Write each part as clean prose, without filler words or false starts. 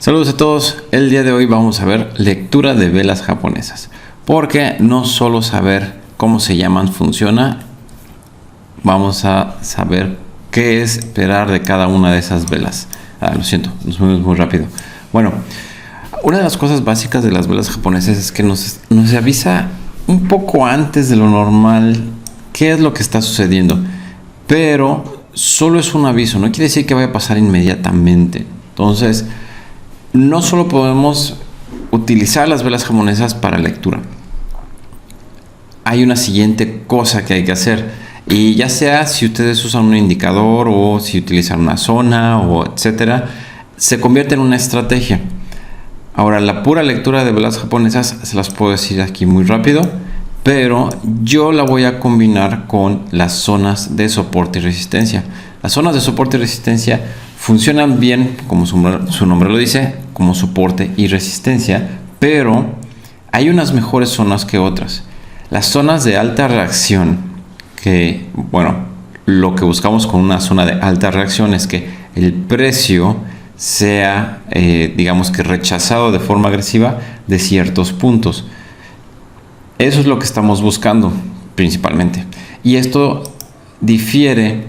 Saludos a todos, el día de hoy vamos a ver lectura de velas japonesas, porque no solo saber cómo se llaman funciona, vamos a saber qué esperar de cada una de esas velas. Lo siento, nos fuimos muy rápido. Bueno, una de las cosas básicas de las velas japonesas es que nos avisa un poco antes de lo normal qué es lo que está sucediendo, pero solo es un aviso, no quiere decir que vaya a pasar inmediatamente. Entonces, no solo podemos utilizar las velas japonesas para lectura. Hay una siguiente cosa que hay que hacer, y ya sea si ustedes usan un indicador o si utilizan una zona o etcétera, se convierte en una estrategia. Ahora, la pura lectura de velas japonesas se las puedo decir aquí muy rápido, pero yo la voy a combinar con las zonas de soporte y resistencia. Las zonas de soporte y resistencia funcionan bien, como su nombre lo dice, como soporte y resistencia, pero hay unas mejores zonas que otras. Las zonas de alta reacción, que bueno, lo que buscamos con una zona de alta reacción es que el precio sea, digamos que rechazado de forma agresiva de ciertos puntos. Eso es lo que estamos buscando principalmente. Y esto difiere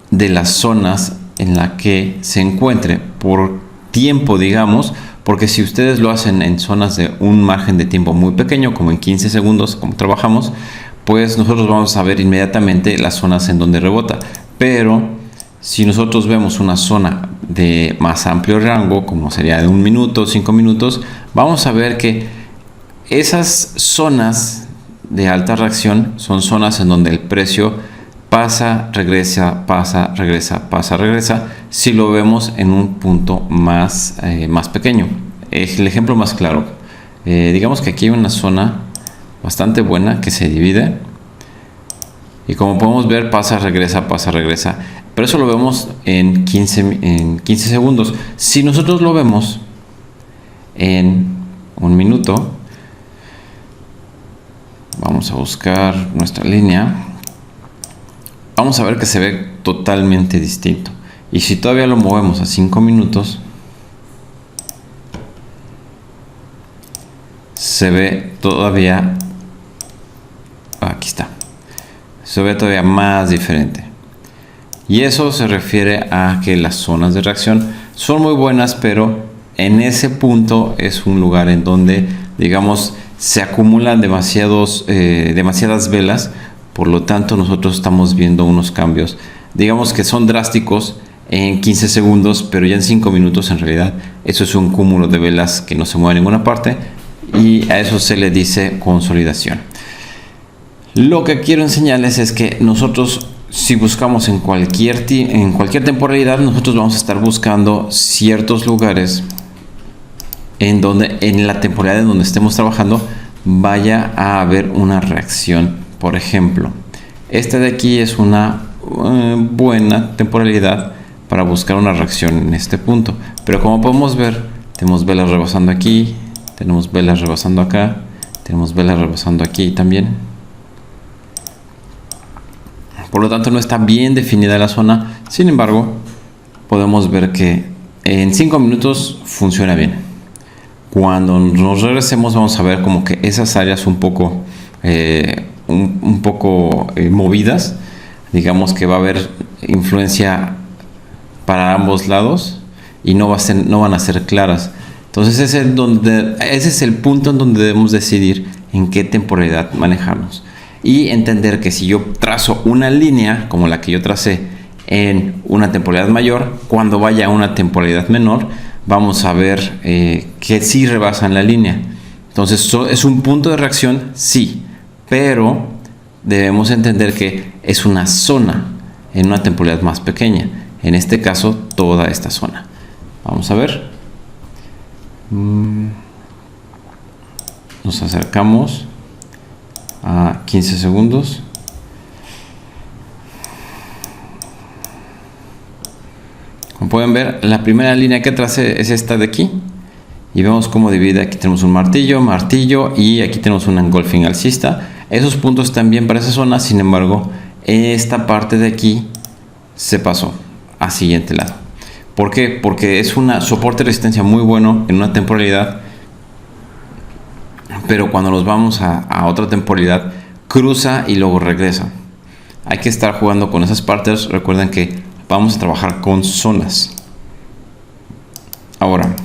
de las zonas en la que se encuentre por tiempo, digamos, porque si ustedes lo hacen en zonas de un margen de tiempo muy pequeño, como en 15 segundos, como trabajamos, pues nosotros vamos a ver inmediatamente las zonas en donde rebota. Pero si nosotros vemos una zona de más amplio rango, como sería de 1 minuto, 5 minutos, vamos a ver que esas zonas de alta reacción son zonas en donde el precio pasa, regresa, pasa, regresa, pasa, regresa, si lo vemos en un punto más pequeño. Es el ejemplo más claro. Digamos que aquí hay una zona bastante buena que se divide y como podemos ver pasa, regresa, pero eso lo vemos en 15 segundos. Si nosotros lo vemos en 1 minuto, vamos a buscar nuestra línea, vamos a ver que se ve totalmente distinto. Y si todavía lo movemos a 5 minutos, se ve todavía, aquí está, se ve todavía más diferente. Y eso se refiere a que las zonas de reacción son muy buenas, pero en ese punto es un lugar en donde, digamos, se acumulan demasiadas velas. Por lo tanto, nosotros estamos viendo unos cambios, digamos que son drásticos en 15 segundos, pero ya en 5 minutos en realidad eso es un cúmulo de velas que no se mueve a ninguna parte, y a eso se le dice consolidación. Lo que quiero enseñarles es que nosotros, si buscamos en cualquier temporalidad, nosotros vamos a estar buscando ciertos lugares en donde en la temporalidad en donde estemos trabajando vaya a haber una reacción. Por ejemplo, esta de aquí es una buena temporalidad para buscar una reacción en este punto, pero como podemos ver, tenemos velas rebasando aquí, tenemos velas rebasando acá, tenemos velas rebasando aquí también. Por lo tanto, no está bien definida la zona. Sin embargo, podemos ver que en 5 minutos funciona bien. Cuando nos regresemos vamos a ver como que esas áreas un poco movidas, digamos que va a haber influencia para ambos lados y no van a ser claras. Entonces ese es el punto en donde debemos decidir en qué temporalidad manejarnos y entender que si yo trazo una línea como la que yo tracé en una temporalidad mayor, cuando vaya a una temporalidad menor vamos a ver que sí rebasan la línea. Entonces es un punto de reacción, sí, pero debemos entender que es una zona en una temporalidad más pequeña, en este caso toda esta zona. Vamos a ver, nos acercamos a 15 segundos. Como pueden ver, la primera línea que tracé es esta de aquí y vemos cómo divide. Aquí tenemos un martillo y aquí tenemos un engolfing alcista. Esos puntos están bien para esa zona, sin embargo esta parte de aquí se pasó a siguiente lado. ¿Por qué? Porque es un soporte de resistencia muy bueno en una temporalidad, pero cuando nos vamos a otra temporalidad cruza y luego regresa. Hay que estar jugando con esas partes. Recuerden que vamos a trabajar con zonas. Ahora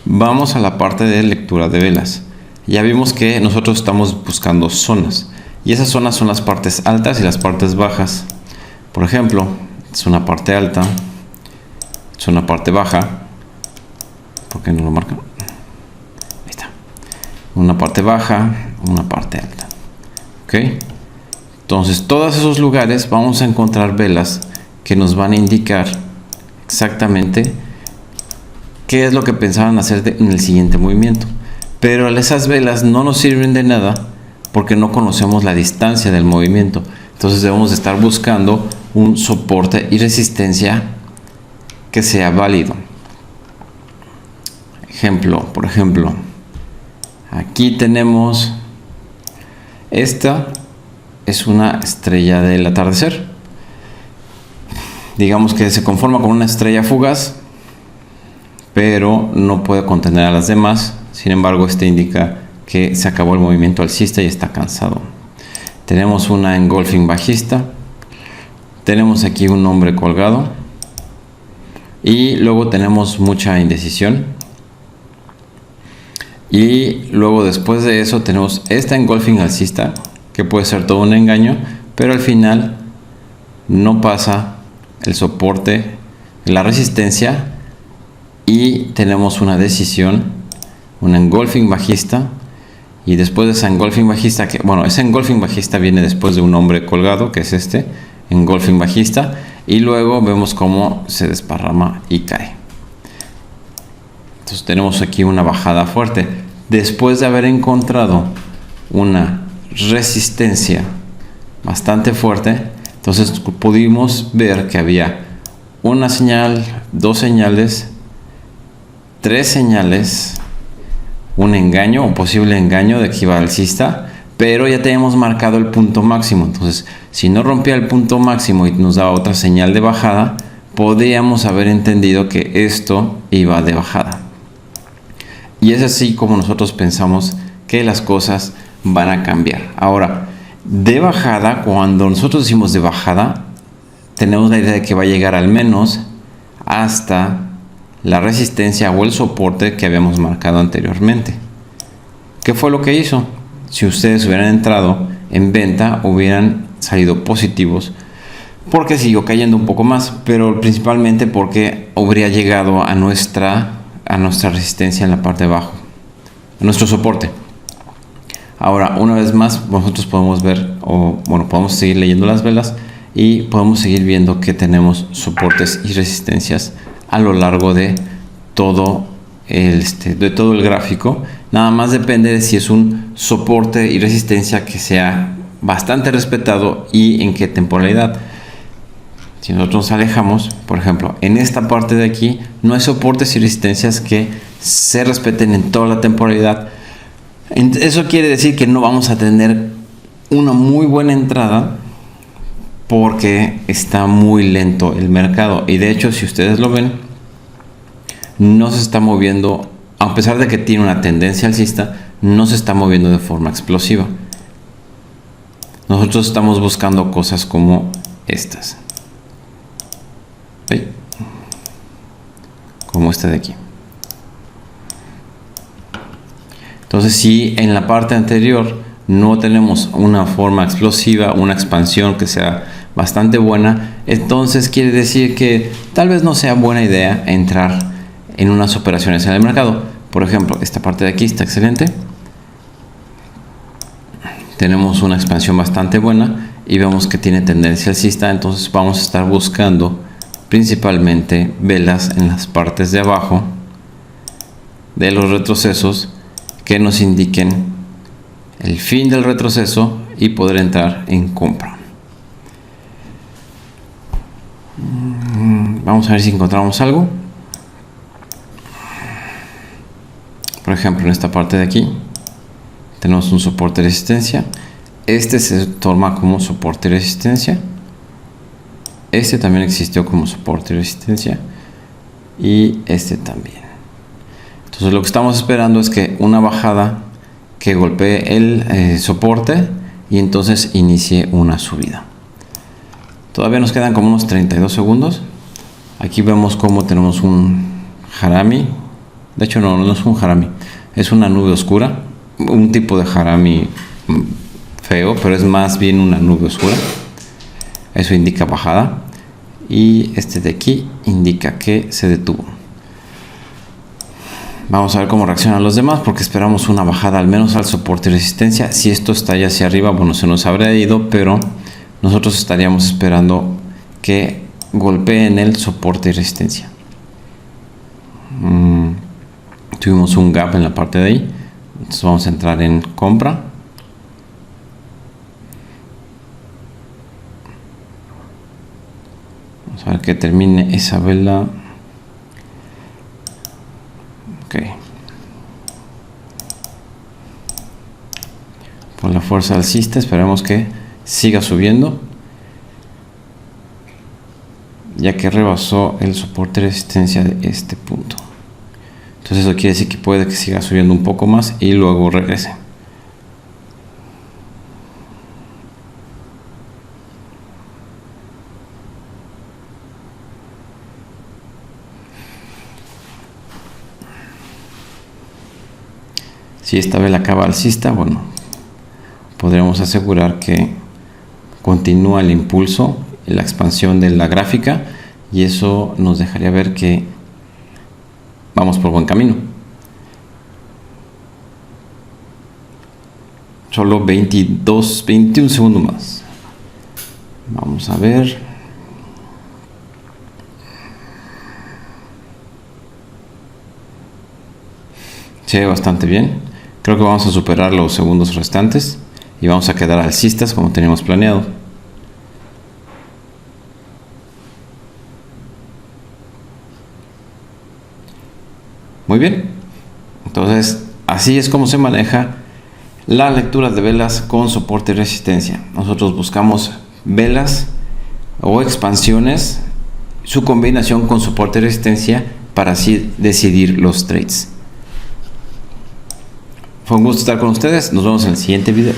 vamos a la parte de lectura de velas. Ya vimos que nosotros estamos buscando zonas, y esas zonas son las partes altas y las partes bajas. Por ejemplo, es una parte alta, es una parte baja. ¿Por qué no lo marcan? Ahí está. Una parte baja, una parte alta. ¿Ok? Entonces, todos esos lugares vamos a encontrar velas que nos van a indicar exactamente qué es lo que pensaban hacer en el siguiente movimiento. Pero esas velas no nos sirven de nada porque no conocemos la distancia del movimiento. Entonces debemos estar buscando un soporte y resistencia que sea válido. Por ejemplo, aquí tenemos, esta es una estrella del atardecer. Digamos que se conforma con una estrella fugaz, pero no puede contener a las demás. Sin embargo, este indica que se acabó el movimiento alcista y está cansado. Tenemos una engulfing bajista. Tenemos aquí un hombre colgado. Y luego tenemos mucha indecisión. Y luego después de eso tenemos esta engulfing alcista, que puede ser todo un engaño, pero al final no pasa el soporte, la resistencia, y tenemos una decisión, una engulfing bajista. Y después de esa engulfing bajista, esa engulfing bajista viene después de un hombre colgado, que es este engulfing bajista, y luego vemos cómo se desparrama y cae. Entonces tenemos aquí una bajada fuerte después de haber encontrado una resistencia bastante fuerte. Entonces pudimos ver que había una señal, dos señales, tres señales, un engaño o posible engaño de que iba alcista, pero ya teníamos marcado el punto máximo. Entonces, si no rompía el punto máximo y nos daba otra señal de bajada, podríamos haber entendido que esto iba de bajada. Y es así como nosotros pensamos que las cosas van a cambiar. Ahora, de bajada, cuando nosotros decimos de bajada, tenemos la idea de que va a llegar al menos hasta la resistencia o el soporte que habíamos marcado anteriormente. ¿Qué fue lo que hizo? Si ustedes hubieran entrado en venta, hubieran salido positivos, porque siguió cayendo un poco más, pero principalmente porque habría llegado a nuestra resistencia en la parte de abajo, a nuestro soporte. Ahora, una vez más, nosotros podemos ver, podemos seguir leyendo las velas y podemos seguir viendo que tenemos soportes y resistencias a lo largo de todo el gráfico. Nada más depende de si es un soporte y resistencia que sea bastante respetado y en qué temporalidad. Si nosotros nos alejamos, por ejemplo, en esta parte de aquí no hay soportes y resistencias que se respeten en toda la temporalidad. Eso quiere decir que no vamos a tener una muy buena entrada porque está muy lento el mercado. Y de hecho, si ustedes lo ven, no se está moviendo, a pesar de que tiene una tendencia alcista, no se está moviendo de forma explosiva. Nosotros estamos buscando cosas como estas. ¿Sí? Como esta de aquí. Entonces, si en la parte anterior no tenemos una forma explosiva, una expansión que sea bastante buena, entonces quiere decir que tal vez no sea buena idea entrar en unas operaciones en el mercado. Por ejemplo, esta parte de aquí está excelente. Tenemos una expansión bastante buena y vemos que tiene tendencia alcista. Entonces vamos a estar buscando principalmente velas en las partes de abajo de los retrocesos que nos indiquen el fin del retroceso y poder entrar en compra. Vamos a ver si encontramos algo. Por ejemplo, en esta parte de aquí tenemos un soporte de resistencia. Este se toma como soporte de resistencia. este también existió como soporte y resistencia, y este también. Entonces lo que estamos esperando es que una bajada que golpee el soporte y entonces inicie una subida. Todavía nos quedan como unos 32 segundos. Aquí vemos cómo tenemos un harami. De hecho no es un harami, es una nube oscura, un tipo de harami feo, pero es más bien una nube oscura. Eso indica bajada, y este de aquí indica que se detuvo. Vamos a ver cómo reaccionan los demás, porque esperamos una bajada al menos al soporte y resistencia. Si esto está ya hacia arriba, bueno, se nos habría ido, pero nosotros estaríamos esperando que golpeen el soporte y resistencia. Tuvimos un gap en la parte de ahí, entonces vamos a entrar en compra. Vamos a ver que termine esa vela. Ok. Por la fuerza alcista esperemos que siga subiendo, ya que rebasó el soporte de resistencia de este punto. Entonces eso quiere decir que puede que siga subiendo un poco más y luego regrese. Si esta vela acaba alcista, bueno, podríamos asegurar que continúa el impulso y la expansión de la gráfica, y eso nos dejaría ver que vamos por buen camino. Solo 21 segundos más. Vamos a ver. Se ve bastante bien. Creo que vamos a superar los segundos restantes y vamos a quedar alcistas como teníamos planeado. Muy bien. Entonces, así es como se maneja la lectura de velas con soporte y resistencia. Nosotros buscamos velas o expansiones, su combinación con soporte y resistencia, para así decidir los trades. Fue un gusto estar con ustedes. Nos vemos en el siguiente video.